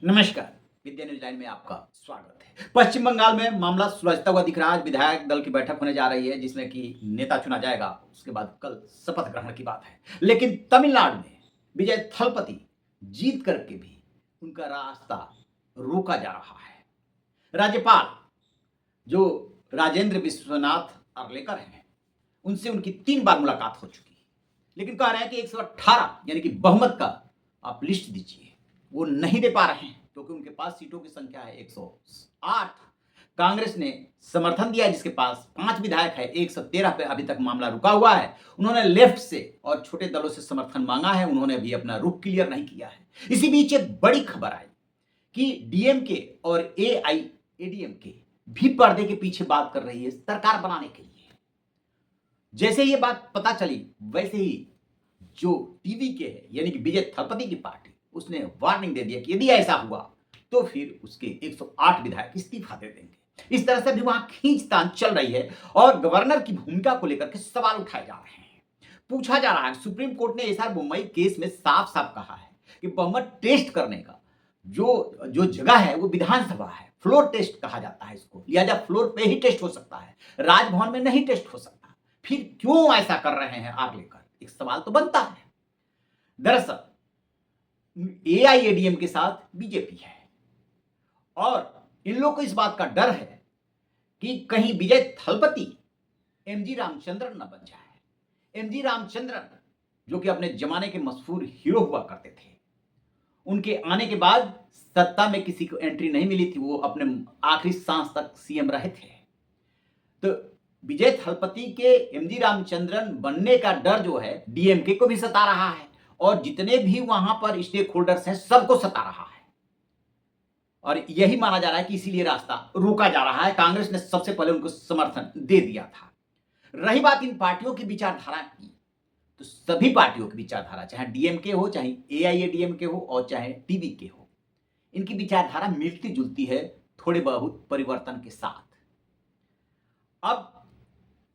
नमस्कार। विद्या news line में आपका स्वागत है। पश्चिम बंगाल में मामला सुलझता हुआ दिख रहा है। विधायक दल की बैठक होने जा रही है जिसमें कि नेता चुना जाएगा। उसके बाद कल शपथ ग्रहण की बात है। लेकिन तमिलनाडु में विजय थलपति जीत करके भी उनका रास्ता रोका जा रहा है। राज्यपाल जो राजेंद्र विश्वनाथ अर्लेकर हैं, उनसे उनकी 3 बार मुलाकात हो चुकी है। लेकिन कह रहे हैं कि 118 यानी कि बहुमत का आप लिस्ट दीजिए, वो नहीं दे पा रहे हैं क्योंकि उनके पास सीटों की संख्या है 108। कांग्रेस ने समर्थन दिया है जिसके पास 5 विधायक है, 113 पे अभी तक मामला रुका हुआ है। उन्होंने लेफ्ट से और छोटे दलों से समर्थन मांगा है, उन्होंने अभी अपना रुख क्लियर नहीं किया है। इसी बीच एक बड़ी खबर आई कि डीएमके और एआईएडीएमके भी पर्दे के पीछे बात कर रही है सरकार बनाने के लिए। जैसे ये बात पता चली वैसे ही जो टीवी के है यानी कि विजय थलपति की पार्टी, उसने वार्निंग दे दिया कि यदि ऐसा हुआ तो फिर उसके 108 विधायक इस्तीफा दे देंगे। इस तरह से भी वहां खींचतान चल रही है और गवर्नर की भूमिका को लेकर के सवाल उठाए जा रहे हैं। पूछा जा रहा है, सुप्रीम कोर्ट ने एसआर मुंबई केस में साफ साफ कहा है कि बहुमत टेस्ट करने का जो जो जगह है वो विधानसभा है। फ्लोर टेस्ट कहा जाता है इसको, लिहाजा फ्लोर पे ही टेस्ट हो सकता है, राजभवन में नहीं टेस्ट हो सकता। फिर क्यों ऐसा कर रहे हैं आर्लेकर, एक सवाल तो बनता है। दरअसल एआईएडीएम के साथ बीजेपी है और इन लोगों को इस बात का डर है कि कहीं विजय थलपति एमजी रामचंद्रन न बन जाए। एमजी रामचंद्रन जो कि अपने जमाने के मशहूर हीरो हुआ करते थे, उनके आने के बाद सत्ता में किसी को एंट्री नहीं मिली थी, वो अपने आखिरी सांस तक सीएम रहे थे। तो विजय थलपति के एमजी रामचंद्रन बनने का डर जो है डीएमके को भी सता रहा है और जितने भी वहां पर स्टेक होल्डर्स हैं सबको सता रहा है और यही माना जा रहा है कि इसीलिए रास्ता रोका जा रहा है। कांग्रेस ने सबसे पहले उनको समर्थन दे दिया था। रही बात इन पार्टियों की विचारधारा की, तो सभी पार्टियों की विचारधारा, चाहे डीएमके हो, चाहे एआईएडीएमके हो और चाहे टीवीके हो, इनकी विचारधारा मिलती जुलती है थोड़े बहुत परिवर्तन के साथ। अब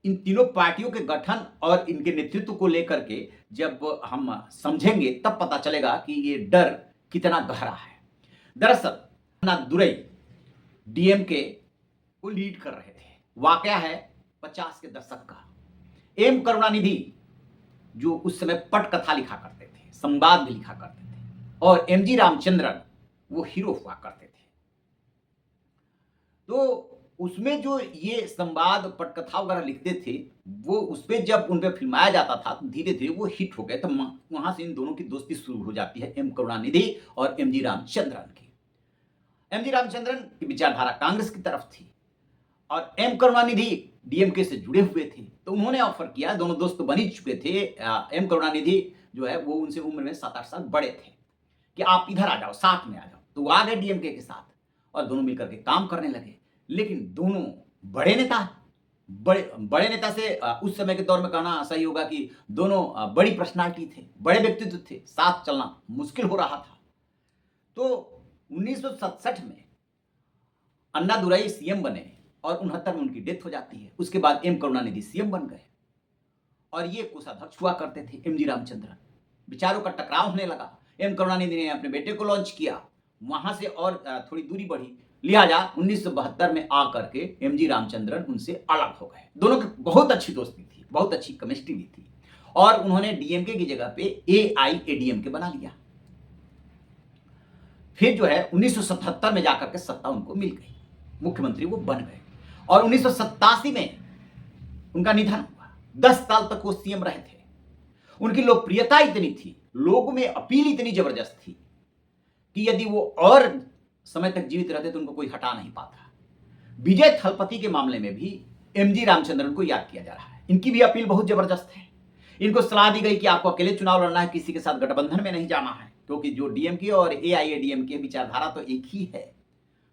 इन तीनों पार्टियों के गठन और इनके नेतृत्व को लेकर के जब हम समझेंगे तब पता चलेगा कि ये डर कितना गहरा है। दरअसल अन्ना दुरई डीएमके को लीड कर रहे थे। वाकया है 50 के दशक का। एम करुणानिधि जो उस समय पटकथा लिखा करते थे, संवाद भी लिखा करते थे और एमजी रामचंद्रन वो हीरो हुआ करते थे। तो उसमें जो ये संवाद पटकथा वगैरह लिखते थे, वो उसपे जब उन पे फिल्माया जाता था तो धीरे धीरे वो हिट हो गए। तो वहां से इन दोनों की दोस्ती शुरू हो जाती है, एम करुणानिधि और एमजी रामचंद्रन की। एमजी रामचंद्रन की विचारधारा कांग्रेस की तरफ थी और एम करुणानिधि डीएमके से जुड़े हुए थे, तो उन्होंने ऑफर किया। दोनों दोस्त बन ही चुके थे। एम करुणानिधि जो है वो उनसे उम्र में 7-8 साल बड़े थे कि आप इधर आ जाओ, साथ में आ जाओ। तो वो आ गए डीएमके के साथ और दोनों मिलकर के काम करने लगे। लेकिन दोनों बड़े नेता से उस समय के दौर में कहना सही होगा कि दोनों बड़ी पर्सनालिटी थे, बड़े व्यक्तित्व थे, साथ चलना मुश्किल हो रहा था। तो 1967 में अन्ना दुरई सीएम बने और 69 में उनकी डेथ हो जाती है। उसके बाद एम करुणानिधि सीएम बन गए और ये कोषाध्यक्ष हुआ करते थे एमजी रामचंद्रन। विचारों का टकराव होने लगा। एम करुणानिधि ने अपने बेटे को लॉन्च किया, वहां से और थोड़ी दूरी बढ़ी, लिहाजा 1972 में आकर के एमजी रामचंद्रन उनसे अलग हो गए। दोनों की बहुत अच्छी दोस्ती थी, बहुत अच्छी केमिस्ट्री भी थी और उन्होंने डीएमके की जगह पे एआईएडीएमके बना लिया। फिर जो है 1977 में जाकर के सत्ता उनको मिल गई, मुख्यमंत्री वो बन गए और 1987 में उनका निधन हुआ। 10 साल तक वो सीएम रहे थे। उनकी लोकप्रियता इतनी थी, लोगों में अपील इतनी जबरदस्त थी कि यदि वो और समय तक जीवित रहते तो उनको कोई हटा नहीं पाता। विजय थलपति के मामले में भी एमजी रामचंद्रन को याद किया जा रहा है। इनकी भी अपील बहुत जबरदस्त है। इनको सलाह दी गई कि आपको अकेले चुनाव लड़ना है, किसी के साथ गठबंधन में नहीं जाना है, क्योंकि जो डीएमके और एआईएडीएमके विचारधारा तो एक ही है।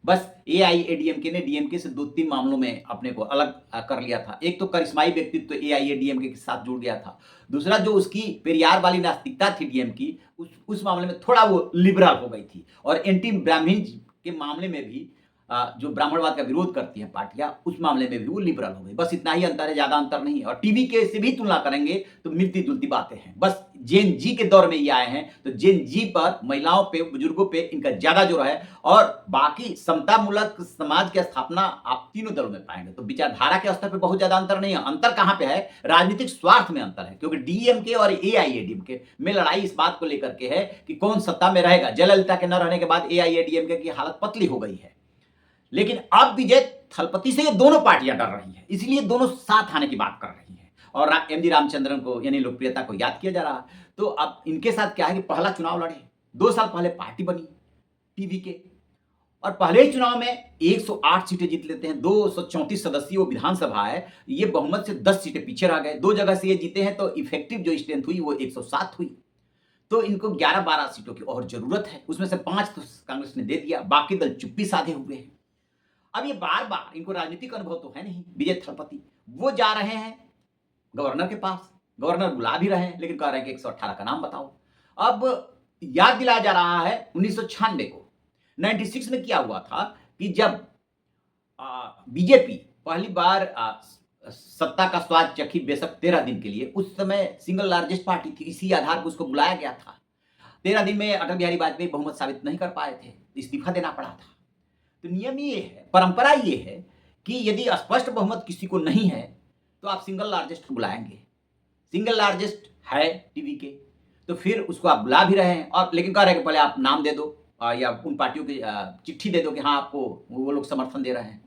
बस एआईएडीएमके ने डीएमके से 2-3 मामलों में अपने को अलग कर लिया था। एक तो करिश्माई व्यक्तित्व एआईएडीएमके के साथ जुड़ गया था। दूसरा जो उसकी पेरियार वाली नास्तिकता थी डीएम की, उस मामले में थोड़ा वो लिबरल हो गई थी और एंटी ब्राह्मण के मामले में भी जो ब्राह्मणवाद का विरोध करती हैं पार्टियां, उस मामले में भी वो लिबरल हो गई। बस इतना ही अंतर है, ज्यादा अंतर नहीं है। और टीवी के से भी तुलना करेंगे तो मिलती जुलती बातें हैं। बस जेन जी के दौर में ये आए हैं, तो जेन जी पर, महिलाओं पे, बुजुर्गों पे इनका ज्यादा जोर है। और बाकी समतामूलक समाज की स्थापना आप तीनों दलों में पाएंगे। तो विचारधारा के स्तर पर बहुत ज्यादा अंतर नहीं है। अंतर कहां पे है? राजनीतिक स्वार्थ में अंतर है, क्योंकि डीएमके और एआईएडीएमके में लड़ाई इस बात को लेकर के है कि कौन सत्ता में रहेगा। जयललिता के न रहने के बाद एआईएडीएमके की हालत पतली हो गई है। लेकिन अब विजय थलपति से ये दोनों पार्टियां डर रही हैं, इसलिए दोनों साथ आने की बात कर रही हैं। और एमजी रामचंद्रन को, यानी लोकप्रियता को याद किया जा रहा है। तो अब इनके साथ क्या है कि पहला चुनाव लड़े, 2 साल पहले पार्टी बनी टीवी के, और पहले ही चुनाव में 108 सीटें जीत लेते हैं। 234 सदस्यीय वो विधानसभा है, ये बहुमत से 10 सीटें पीछे रह गए। 2 जगह से ये जीते हैं, तो इफेक्टिव जो स्ट्रेंथ हुई वो 107 हुई। तो इनको 11-12 सीटों की और जरूरत है। उसमें से 5 तो कांग्रेस ने दे दिया, बाकी दल चुप्पी साधे हुए हैं। अब ये बार-बार, इनको राजनीतिक अनुभव तो है नहीं विजय थलपति, वो जा रहे हैं गवर्नर के पास। गवर्नर बुला भी रहे हैं, लेकिन कह रहे हैं कि 118 का नाम बताओ। अब याद दिलाया जा रहा है 1996 को, 96 में क्या हुआ था कि जब बीजेपी पहली बार सत्ता का स्वाद चखी, बेशक 13 दिन के लिए। उस समय सिंगल लार्जेस्ट पार्टी थी, इसी आधार पर उसको बुलाया गया था। 13 दिन में अटल बिहारी वाजपेयी बहुमत साबित नहीं कर पाए थे, इस्तीफा देना पड़ा था। तो नियम ये है, परंपरा ये है कि यदि स्पष्ट बहुमत किसी को नहीं है तो आप सिंगल लार्जेस्ट बुलाएंगे। सिंगल लार्जेस्ट है टीवी के, तो फिर उसको आप बुला भी रहे हैं। और लेकिन कह रहे हैं कि पहले आप नाम दे दो, या उन पार्टियों की चिट्ठी दे दो कि हाँ आपको वो लोग समर्थन दे रहे हैं।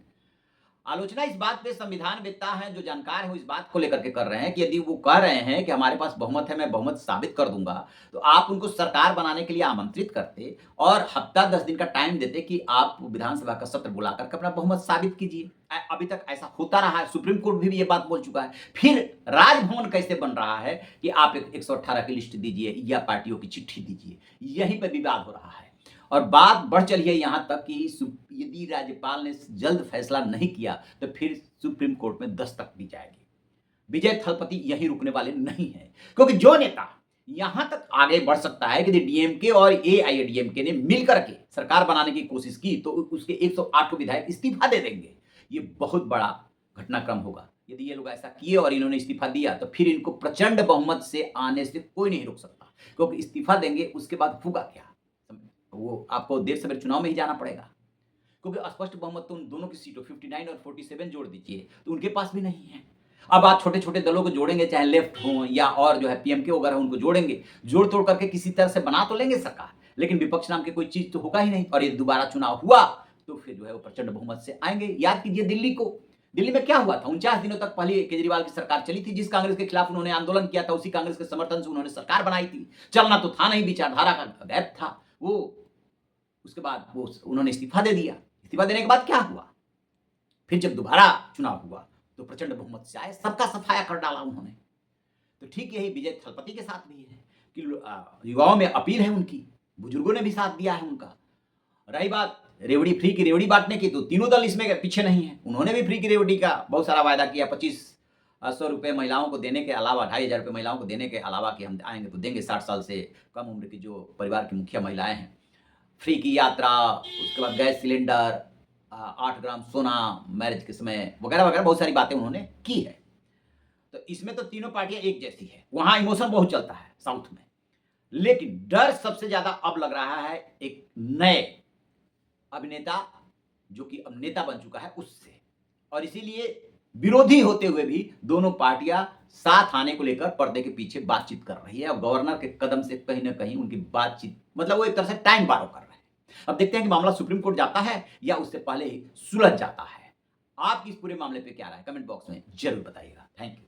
आलोचना इस बात पे संविधानवेत्ता हैं, जो जानकार है, वो इस बात को लेकर के कर रहे हैं कि यदि वो कह रहे हैं कि हमारे पास बहुमत है, मैं बहुमत साबित कर दूंगा, तो आप उनको सरकार बनाने के लिए आमंत्रित करते और हफ्ता 10 दिन का टाइम देते कि आप विधानसभा का सत्र बुला करके अपना बहुमत साबित कीजिए। अभी तक ऐसा होता रहा है, सुप्रीम कोर्ट भी ये बात बोल चुका है। फिर राजभवन कैसे बन रहा है कि आप 118 की लिस्ट दीजिए या पार्टियों की चिट्ठी दीजिए, यहीं पर विवाद हो रहा है। और बात बढ़ चली है यहां तक कि यदि राज्यपाल ने जल्द फैसला नहीं किया तो फिर सुप्रीम कोर्ट में दस्तक दी जाएगी। विजय थलपति यहीं रुकने वाले नहीं हैं, क्योंकि जो नेता यहां तक आगे बढ़ सकता है कि डीएमके और एआईएडीएमके ने मिलकर के सरकार बनाने की कोशिश की, तो उसके 108 विधायक इस्तीफा दे देंगे। ये बहुत बड़ा घटनाक्रम होगा। यदि ये लोग ऐसा किए और इन्होंने इस्तीफा दिया, तो फिर इनको प्रचंड बहुमत से आने से कोई नहीं रोक सकता, क्योंकि इस्तीफा देंगे उसके बाद होगा क्या, वो आपको देर सवेर चुनाव में ही जाना पड़ेगा। क्योंकि स्पष्ट बहुमत तो उन दोनों की सीटों 59 और 47 जोड़ दीजिए तो उनके पास भी नहीं है। अब आप छोटे छोटे दलों को जोड़ेंगे, चाहे लेफ्ट हो या और जो है पीएमके वगैरह, उनको जोड़ेंगे, जोड़ तोड़ करके किसी तरह से बना तो लेंगे सरकार, लेकिन विपक्ष नाम की कोई चीज तो होगा ही नहीं। और यदि दोबारा चुनाव हुआ तो फिर जो है वो प्रचंड बहुमत से आएंगे। याद कीजिए दिल्ली को, दिल्ली में क्या हुआ था, 49 दिनों तक पहले केजरीवाल की सरकार चली थी। जिस कांग्रेस के खिलाफ उन्होंने आंदोलन किया था, उसी कांग्रेस के समर्थन से उन्होंने सरकार बनाई थी। चलना तो था नहीं, विचारधारा का गैप था वो। उसके बाद वो उन्होंने इस्तीफा दे दिया। इस्तीफा देने के बाद क्या हुआ, फिर जब दोबारा चुनाव हुआ तो प्रचंड बहुमत से आए, सबका सफाया कर डाला उन्होंने। तो ठीक यही विजय थलपति के साथ भी है कि युवाओं में अपील है उनकी, बुजुर्गों ने भी साथ दिया है उनका। रही बात रेवड़ी फ्री की, रेवड़ी बांटने की, तो तीनों दल इसमें पीछे नहीं है। उन्होंने भी फ्री की रेवड़ी का बहुत सारा वायदा किया, 2500 रुपये महिलाओं को देने के अलावा, 2500 रुपये महिलाओं को देने के अलावा कि हम आएंगे तो देंगे 60 साल से कम उम्र की जो परिवार की मुखिया महिलाएं हैं, फ्री की यात्रा, उसके बाद गैस सिलेंडर, 8 ग्राम सोना मैरिज के समय, वगैरह वगैरह बहुत सारी बातें उन्होंने की है। तो इसमें तो तीनों पार्टियां एक जैसी है। वहां इमोशन बहुत चलता है साउथ में, लेकिन डर सबसे ज्यादा अब लग रहा है एक नए अभिनेता जो कि अब नेता बन चुका है उससे। और इसीलिए विरोधी होते हुए भी दोनों पार्टियां साथ आने को लेकर पर्दे के पीछे बातचीत कर रही है। और गवर्नर के कदम से कहीं ना कहीं उनकी बातचीत, मतलब वो एक तरह से टाइम बारो कर रहे हैं। अब देखते हैं कि मामला सुप्रीम कोर्ट जाता है या उससे पहले ही सुलझ जाता है। आपकी इस पूरे मामले पे क्या राय है, कमेंट बॉक्स में जरूर बताइएगा। Thank you.